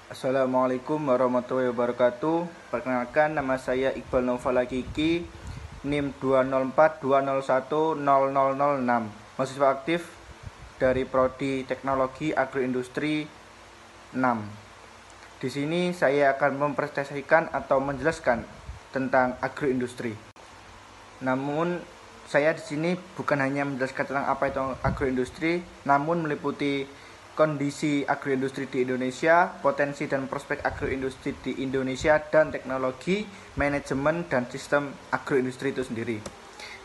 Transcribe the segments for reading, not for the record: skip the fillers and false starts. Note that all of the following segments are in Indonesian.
Assalamualaikum warahmatullahi wabarakatuh. Perkenalkan, nama saya Iqbal Novala Kiki, NIM 20420100006, mahasiswa aktif dari Prodi Teknologi Agroindustri 6. Di sini saya akan mempresentasikan atau menjelaskan tentang agroindustri. Namun saya di sini bukan hanya menjelaskan tentang apa itu agroindustri, namun meliputi kondisi agroindustri di Indonesia, potensi dan prospek agroindustri di Indonesia, dan teknologi, manajemen, dan sistem agroindustri itu sendiri.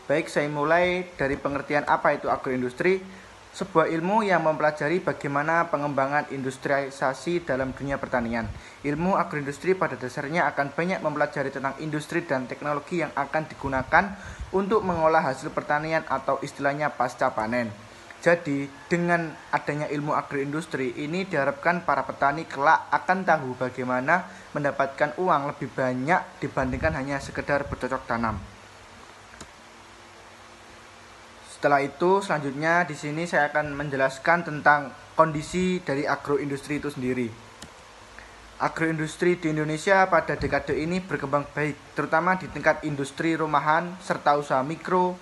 Baik, saya mulai dari pengertian apa itu agroindustri. Sebuah ilmu yang mempelajari bagaimana pengembangan industrialisasi dalam dunia pertanian. Ilmu agroindustri pada dasarnya akan banyak mempelajari tentang industri dan teknologi yang akan digunakan untuk mengolah hasil pertanian atau istilahnya pasca panen. Jadi, dengan adanya ilmu agroindustri ini diharapkan para petani kelak akan tahu bagaimana mendapatkan uang lebih banyak dibandingkan hanya sekedar bercocok tanam. Setelah itu, selanjutnya di sini saya akan menjelaskan tentang kondisi dari agroindustri itu sendiri. Agroindustri di Indonesia pada dekade ini berkembang baik, terutama di tingkat industri rumahan serta usaha mikro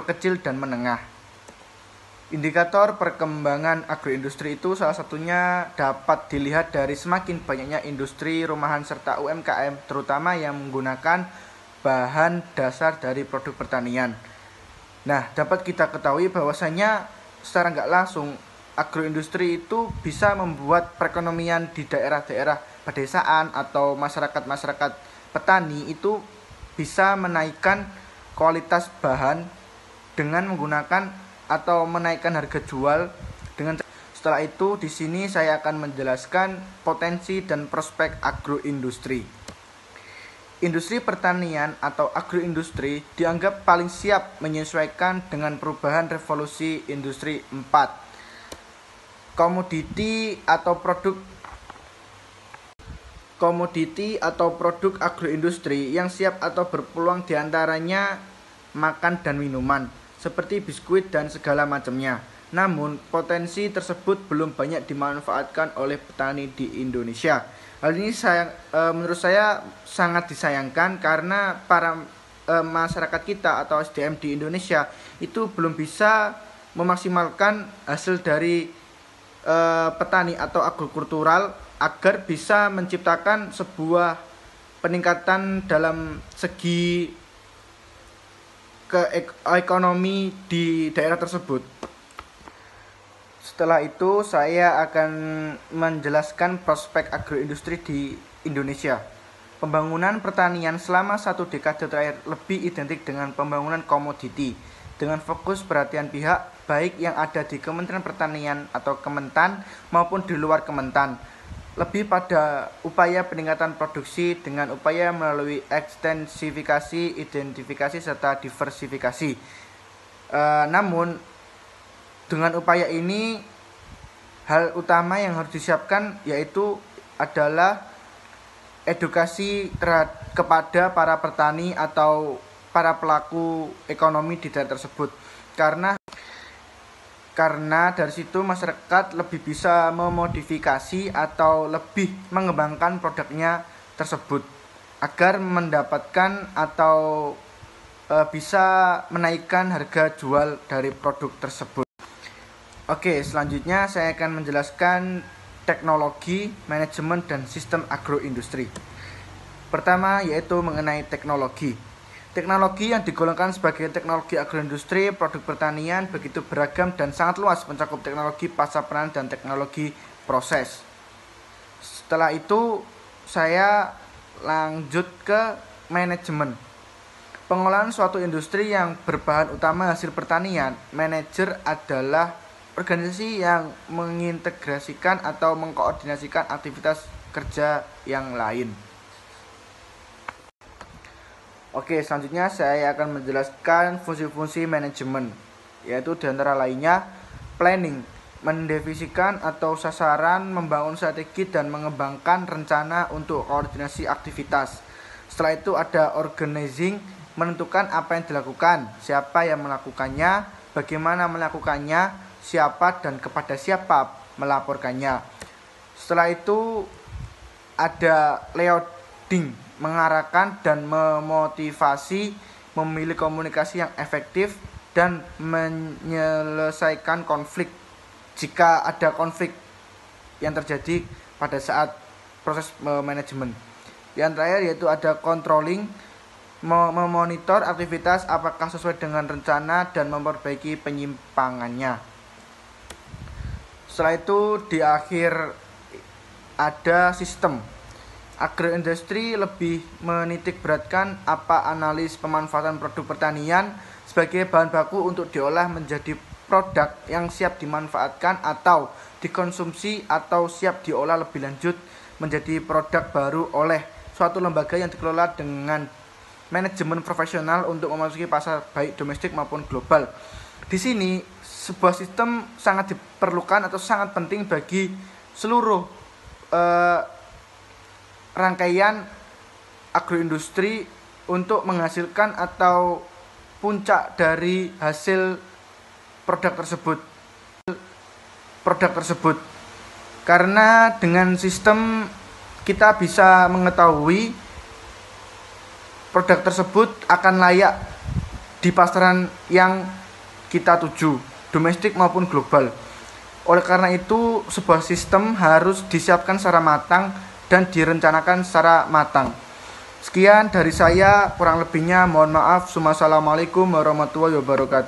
kecil dan menengah. Indikator perkembangan agroindustri itu salah satunya dapat dilihat dari semakin banyaknya industri rumahan serta UMKM, terutama yang menggunakan bahan dasar dari produk pertanian. Nah, dapat kita ketahui bahwasanya secara nggak langsung agroindustri itu bisa membuat perekonomian di daerah-daerah pedesaan atau masyarakat-masyarakat petani itu bisa menaikkan kualitas bahan dengan menggunakan atau menaikkan harga jual dengan. Setelah itu di sini saya akan menjelaskan potensi dan prospek agroindustri. Industri pertanian atau agroindustri dianggap paling siap menyesuaikan dengan perubahan revolusi industri 4. Komoditi atau produk agroindustri yang siap atau berpeluang diantaranya makan dan minuman, seperti biskuit dan segala macamnya. Namun, potensi tersebut belum banyak dimanfaatkan oleh petani di Indonesia. Hal ini menurut saya sangat disayangkan karena para masyarakat kita atau SDM di Indonesia itu belum bisa memaksimalkan hasil dari petani atau agrokultural agar bisa menciptakan sebuah peningkatan dalam segi ekonomi di daerah tersebut. Setelah itu saya akan menjelaskan prospek agroindustri di Indonesia. Pembangunan pertanian selama 1 dekade terakhir lebih identik dengan pembangunan komoditi, dengan fokus perhatian pihak baik yang ada di Kementerian Pertanian atau Kementan maupun di luar Kementan, lebih pada upaya peningkatan produksi dengan upaya melalui ekstensifikasi, identifikasi, serta diversifikasi. Namun dengan upaya ini, hal utama yang harus disiapkan yaitu adalah edukasi kepada para petani atau para pelaku ekonomi di daerah tersebut. Karena dari situ masyarakat lebih bisa memodifikasi atau lebih mengembangkan produknya tersebut agar mendapatkan atau bisa menaikkan harga jual dari produk tersebut. Oke, selanjutnya saya akan menjelaskan teknologi, manajemen, dan sistem agroindustri. Pertama yaitu mengenai teknologi. Teknologi yang digolongkan sebagai teknologi agroindustri produk pertanian begitu beragam dan sangat luas mencakup teknologi pasca panen dan teknologi proses. Setelah itu saya lanjut ke manajemen. Pengolahan suatu industri yang berbahan utama hasil pertanian. Manajer adalah organisasi yang mengintegrasikan atau mengkoordinasikan aktivitas kerja yang lain. Oke, selanjutnya saya akan menjelaskan fungsi-fungsi manajemen, yaitu diantara lainnya planning, mendefinisikan atau sasaran, membangun strategi dan mengembangkan rencana untuk koordinasi aktivitas. Setelah itu ada organizing, menentukan apa yang dilakukan, siapa yang melakukannya, bagaimana melakukannya, siapa dan kepada siapa melaporkannya. Setelah itu ada layout mengarahkan dan memotivasi memilih komunikasi yang efektif dan menyelesaikan konflik jika ada konflik yang terjadi pada saat proses manajemen. Yang terakhir yaitu ada controlling, memonitor aktivitas apakah sesuai dengan rencana dan memperbaiki penyimpangannya. Setelah itu di akhir ada sistem. Agroindustri lebih menitik beratkan apa analis pemanfaatan produk pertanian sebagai bahan baku untuk diolah menjadi produk yang siap dimanfaatkan atau dikonsumsi atau siap diolah lebih lanjut menjadi produk baru oleh suatu lembaga yang dikelola dengan manajemen profesional untuk memasuki pasar baik domestik maupun global. Di sini sebuah sistem sangat diperlukan atau sangat penting bagi seluruh rangkaian agroindustri untuk menghasilkan atau puncak dari hasil produk tersebut. Karena dengan sistem kita bisa mengetahui produk tersebut akan layak di pasaran yang kita tuju, domestik maupun global. Oleh karena itu, sebuah sistem harus disiapkan secara matang dan direncanakan secara matang. Sekian dari saya, kurang lebihnya mohon maaf. Wassalamualaikum warahmatullahi wabarakatuh.